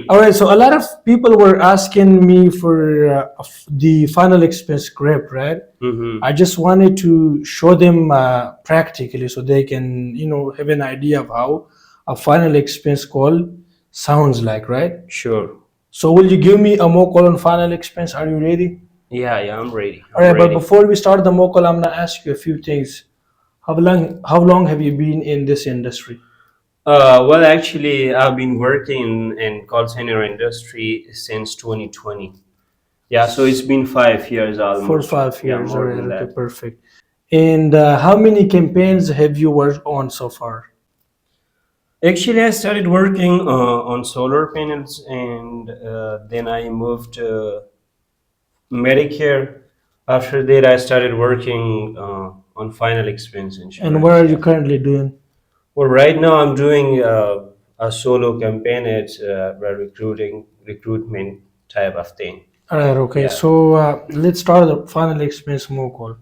All right, so a lot of people were asking me for the final expense script, right? Mm-hmm. I just wanted to show them practically so they can, have an idea of how a final expense call sounds like, right? Sure. So will you give me a mock call on final expense? Are you ready? Yeah, yeah, I'm ready. All I'm right, but ready. before we start the mock call, I'm gonna ask you a few things. How long have you been in this industry? Well, actually, I've been working in call center industry since 2020. Yeah, so it's been 5 years For almost. five Yeah, years. All more right, than okay, that. perfect. And how many campaigns have you worked on so far? Actually, I started working on solar panels, and then I moved to Medicare. After that, I started working on final expense And what insurance. are you Yeah. currently doing? Well, right now I'm doing a solo campaign. It's a recruitment type of thing. All right, okay. Yeah. So let's start the final expense more call.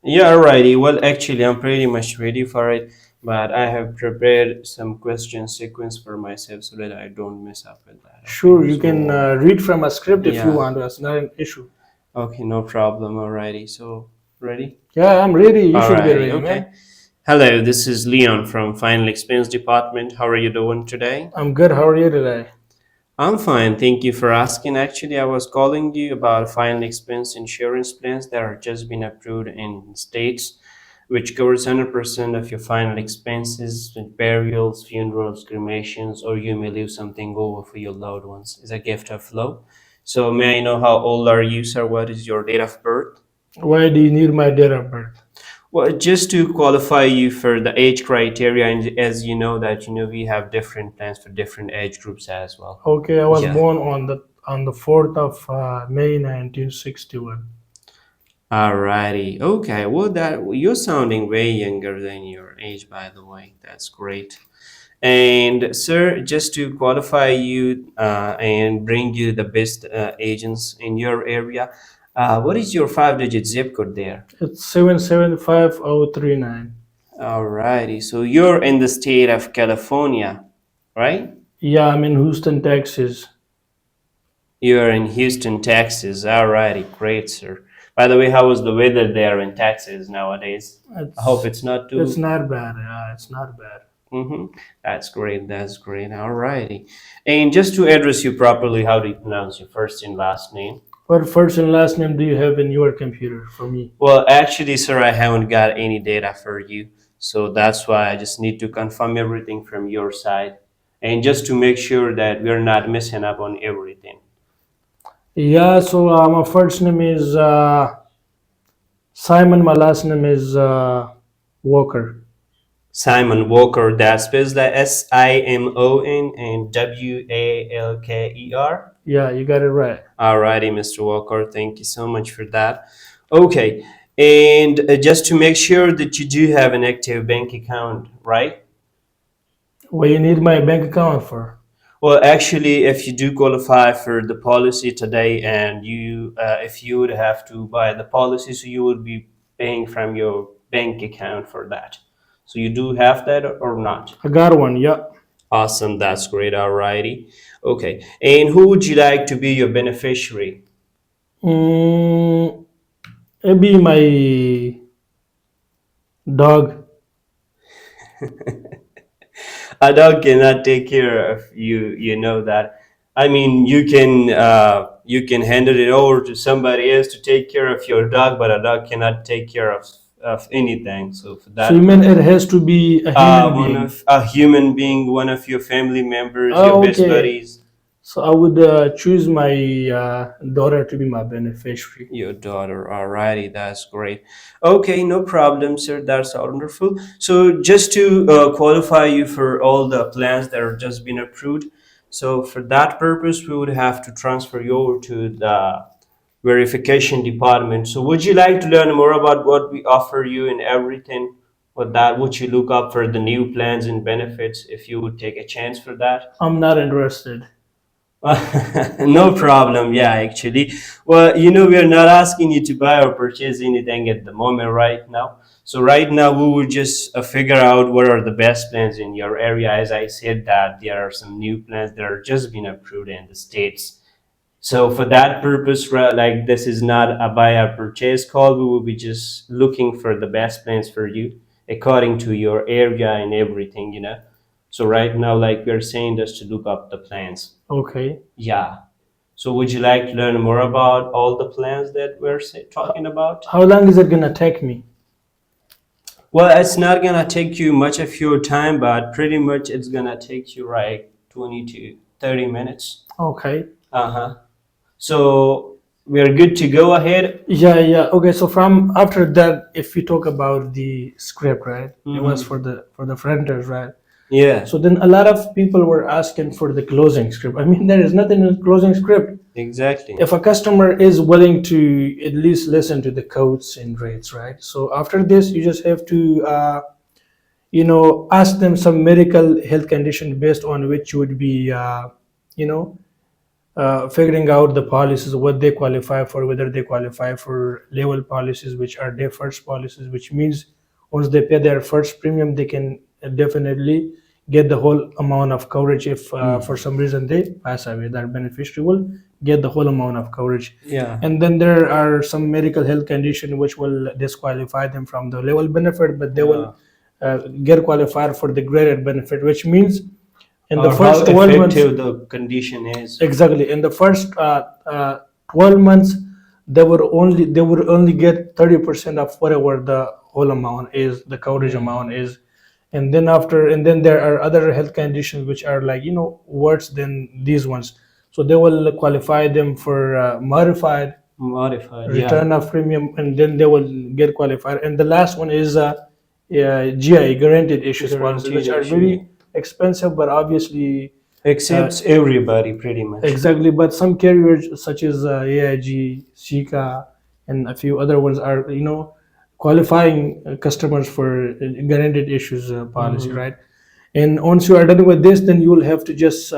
Yeah, alrighty. Well, actually, I'm pretty much ready for it, but I have prepared some question sequence for myself so that I don't mess up with that. Okay. Sure, you can So, read from a script if you yeah. want. That's not an issue. Okay, no problem. Alrighty. So, ready? Yeah, I'm ready. You should be Alrighty. ready, Okay. man. Hello, this is Leon from Final Expense Department. How are you doing today? I'm good. How are you today? I'm fine, thank you for asking. Actually, I was calling you about final expense insurance plans that are just been approved in states, which covers 100% of your final expenses, with burials, funerals, cremations, or you may leave something over for your loved ones. It's a gift of love. So, may I know how old are you, sir? What is your date of birth? Why do you need my date of birth? Well, just to qualify you for the age criteria, and as you know that we have different plans for different age groups as well. Okay, I was Yeah. born on the 4th of May 1961. Alrighty. Okay. Well, that you're sounding way younger than your age, by the way. That's great. And sir, just to qualify you and bring you the best agents in your area, what is your five-digit zip code there? It's 775039. Alrighty. So you're in the state of California, right? Yeah, I'm in Houston, Texas. You're in Houston, Texas. Alrighty. Great, sir. By the way, how is the weather there in Texas nowadays? I hope It's it's not it's too. not bad. It's not bad. That's great. That's great. All righty. And just to address you properly, how do you pronounce your first and last name? What first and last name do you have in your computer for me? Well, actually, sir, I haven't got any data for you. So that's why I just need to confirm everything from your side. And just to make sure that we're not messing up on everything. Yeah, so my first name is Simon. My last name is Walker. Simon Walker, that spells like Simon and Walker. Yeah, you got it right. Alrighty, Mr. Walker, thank you so much for that. Okay, and just to make sure that you do have an active bank account, right? What you need my bank account for? Well, actually, if you do qualify for the policy today, and if you would have to buy the policy, so you would be paying from your bank account for that. So you do have that or not? I got one. Yeah. Awesome, that's great. Alrighty. Okay, and who would you like to be your beneficiary? Mm, maybe my dog. A dog cannot take care of you. You know that. I mean, you can handle it over to somebody else to take care of your dog, but a dog cannot take care of anything. So for So you that mean it purpose, has to be a human one being? of a human being, one of your family members, your Oh, best okay. buddies. So I would choose my daughter to be my beneficiary. Your daughter, alrighty, that's great. Okay, no problem, sir. That's wonderful. So, just to qualify you for all the plans that are just been approved, so for that purpose, we would have to transfer you over to the verification department. So, would you like to learn more about what we offer you and everything? What that would you look up for the new plans and benefits if you would take a chance for that? I'm not interested. No problem. Yeah, actually. Well, we are not asking you to buy or purchase anything at the moment right now. So right now we will just figure out what are the best plans in your area. As I said that there are some new plans that are just being approved in the states. So for that purpose, like this is not a buy or purchase call. We will be just looking for the best plans for you according to your area and everything. So right now, like we're saying, just to look up the plans. Okay. Yeah. So would you like to learn more about all the plans that we're talking about? How long is it gonna take me? Well, it's not gonna take you much of your time, but pretty much it's gonna take you like 20 to 30 minutes. Okay. Uh-huh. So we're good to go ahead. Yeah, yeah. Okay, so from after that, if we talk about the script, right? It was Mhm. for the fronters, right? Yeah, So then a lot of people were asking for the closing script. I mean, there is nothing in the closing script. exactly. If a customer is willing to at least listen to the codes and rates, right? So after this, you just have to, ask them some medical health condition based on which you would be, you know, figuring out the policies, what they qualify for, whether they qualify for level policies, which are their first policies, which means once they pay their first premium, they can definitely get the whole amount of coverage. If for some reason they pass away, that beneficiary will get the whole amount of coverage. Yeah. And then there are some medical health condition which will disqualify them from the level benefit, but they will get qualified for the graded benefit, which means in the Or how first 12 months. effective the condition is. Exactly. In the first 12 months, they would only get 30% of whatever the whole amount is, the coverage amount is. And then there are other health conditions which are like, worse than these ones. So they will qualify them for modified Modified, yeah. return of premium, and then they will get qualified. And the last one is GI, guaranteed issues policies, Guaranteed which are issue. very expensive, but obviously Accepts everybody pretty much. exactly, but some carriers such as AIG, Sika, and a few other ones are, qualifying customers for guaranteed issues policy, Hmm. right? And once you are done with this, then you will have to just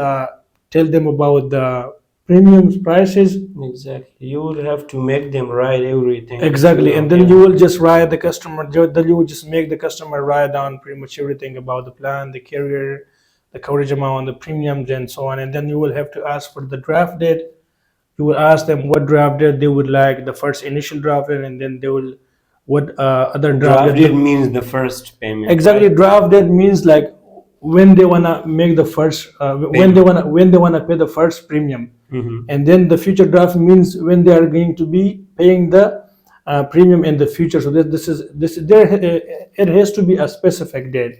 tell them about the premiums, prices. Exactly. You would have to make them write everything. Exactly, and then Yeah. you will just write the customer. Then you will just make the customer write down pretty much everything about the plan, the carrier, the coverage amount, the premiums, and so on. And then you will have to ask for the draft date. You will ask them what draft date they would like, the first initial draft date, and then they will what other draft Drafted date. means the first payment, Exactly, right? draft date means like when they wanna make the first, Payment. when they wanna pay the first premium. Hmm. And then the future draft means when they are going to be paying the premium in the future. So this is there. It has to be a specific date.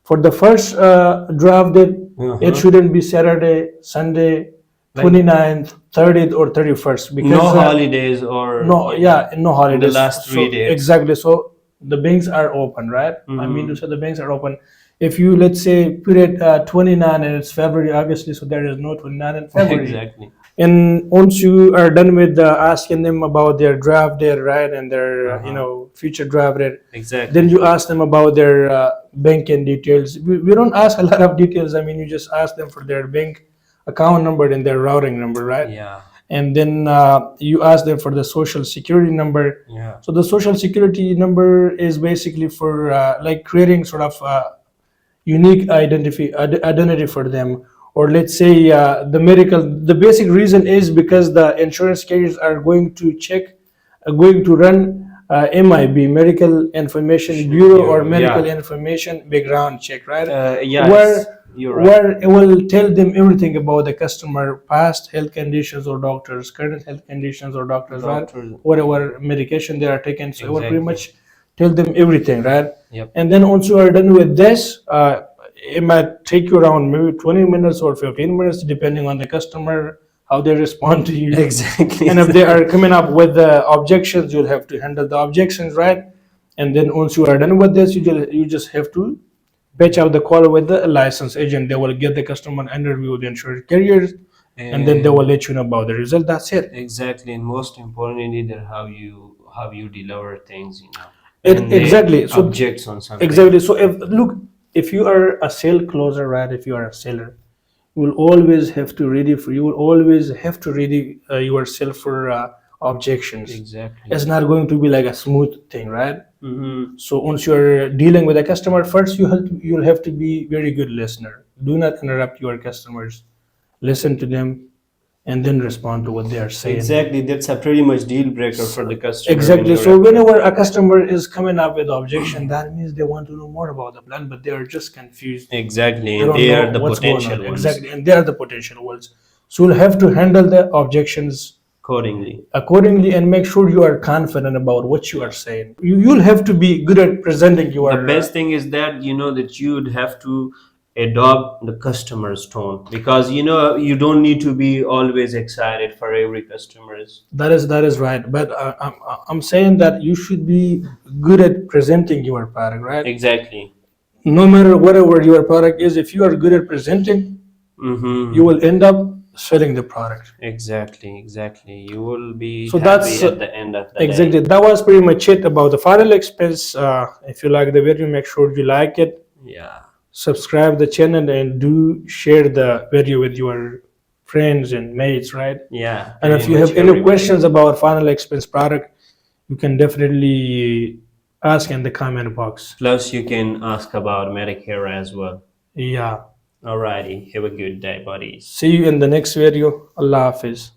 For the first draft date, it Uh-huh. shouldn't be Saturday, Sunday, Like 29th, 30th, or 31st, no because holidays or no, yeah, no in the holidays. last So 3 days. exactly, so the banks are open, right? I mean to Hmm. say the banks are open. If you, let's say, put it 29 and it's February, obviously, so there is no 29 in February. Exactly. And once you are done with asking them about their draft date, right, and their Uh-huh. future draft date, then Exactly. you ask them about their banking details. We don't ask a lot of details. I mean, you just ask them for their bank account number and their routing number, right? Yeah. And then you ask them for the social security number. Yeah. So the social security number is basically for like creating sort of unique identity for them. Or let's say the basic reason is because the insurance carriers are going to going to run MIB, Medical Information Bureau, or Medical Yeah. Information Background Check, right? Yes, Where you're right. where it will tell them everything about the customer past health conditions or doctors, current health conditions or doctors, right? Doctor. Whatever medication they are taking. So it will pretty Exactly. much tell them everything, right? Yep. And then once you are done with this, it might take you around maybe 20 minutes or 15 minutes, depending on the customer, how they respond to you. Exactly. And if they are coming up with the objections, you'll have to handle the objections, right? And then once you are done with this, you just have to patch out the call with the licensed agent. They will get the customer interview with the insurance carriers, and then they will And let you know about the result. That's it. exactly, and most importantly, that how you deliver things, It when they exactly. So objects on something. exactly. So if look, if you are a sale closer, right? If you are a seller, You will always have to ready for. You will always have to ready yourself for objections. Exactly. It's not going to be like a smooth thing, right? Mm-hmm. So once you're dealing with a customer, first you'll have to be very good listener. Do not interrupt your customers. Listen to them and then respond to what they are saying. Exactly. That's a pretty much deal breaker for the customer. When Exactly. you So wrap it up. whenever a customer is coming up with objection, that means they want to know more about the plan, but they are just confused. Exactly, They and don't they are know the what's going potential on. ones Exactly, and they are the potential ones. So you'll have to handle the objections accordingly. accordingly and make sure you are confident about what you are saying. You'll have to be good at presenting your. The best thing is that you know that you'd have to adopt the customer's tone, because you know you don't need to be always excited for every customer's. That is right, but I'm saying that you should be good at presenting your product, right? Exactly. No matter whatever your product is, if you are good at presenting, Mm-hmm. you will end up selling the product. Exactly, exactly. You will be So happy that's at the end of the exactly day. that was pretty much it about the final expense. If you like the video, make sure you like it, Yeah. subscribe the channel, and do share the video with your friends and mates, right? Yeah, And pretty if you much have any everybody. questions about final expense product, you can definitely ask in the comment box. Plus, you can ask about Medicare as well. Yeah. Alrighty, have a good day, buddies. See you in the next video. Allah Hafiz.